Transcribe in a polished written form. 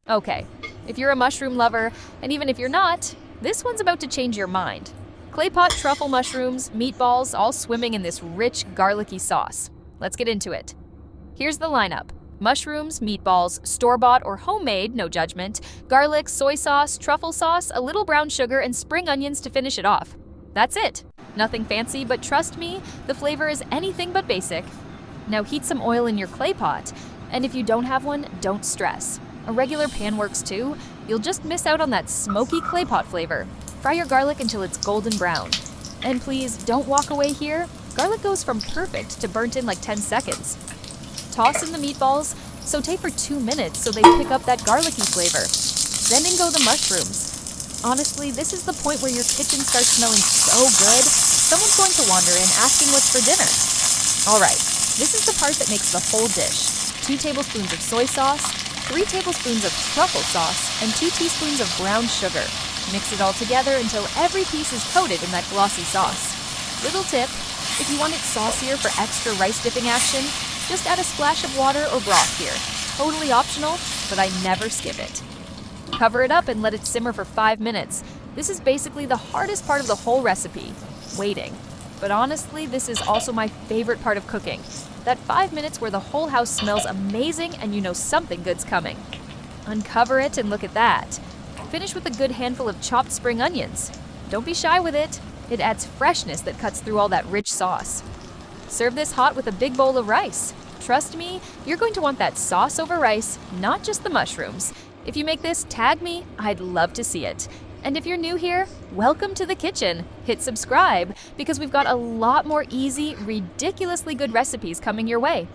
Okay, if you're a mushroom lover, and even if you're not, this one's about to change your mind. Claypot truffle mushrooms, meatballs, all swimming in this rich, garlicky sauce. Let's get into it. Here's the lineup. Mushrooms, meatballs, store-bought or homemade, no judgment, garlic, soy sauce, truffle sauce, a little brown sugar, and spring onions to finish it off. That's it. Nothing fancy, but trust me, the flavor is anything but basic. Now heat some oil in your clay pot, and if you don't have one, don't stress. A regular pan works too. You'll just miss out on that smoky clay pot flavor. Fry your garlic until it's golden brown. And please, don't walk away here. Garlic goes from perfect to burnt in like 10 seconds. Toss in the meatballs, sauté for 2 minutes so they pick up that garlicky flavor. Then in go the mushrooms. Honestly, this is the point where your kitchen starts smelling so good, someone's going to wander in asking what's for dinner. Alright, this is the part that makes the whole dish. 2 tablespoons of soy sauce, 3 tablespoons of truffle sauce, and 2 teaspoons of brown sugar. Mix it all together until every piece is coated in that glossy sauce. Little tip, if you want it saucier for extra rice dipping action, just add a splash of water or broth here. Totally optional, but I never skip it. Cover it up and let it simmer for 5 minutes. This is basically the hardest part of the whole recipe, waiting. But honestly, this is also my favorite part of cooking. That 5 minutes where the whole house smells amazing and you know something good's coming. Uncover it and look at that. Finish with a good handful of chopped spring onions. Don't be shy with it. It adds freshness that cuts through all that rich sauce. Serve this hot with a big bowl of rice. Trust me, you're going to want that sauce over rice, not just the mushrooms. If you make this, tag me. I'd love to see it. And if you're new here, welcome to the kitchen. Hit subscribe because we've got a lot more easy, ridiculously good recipes coming your way.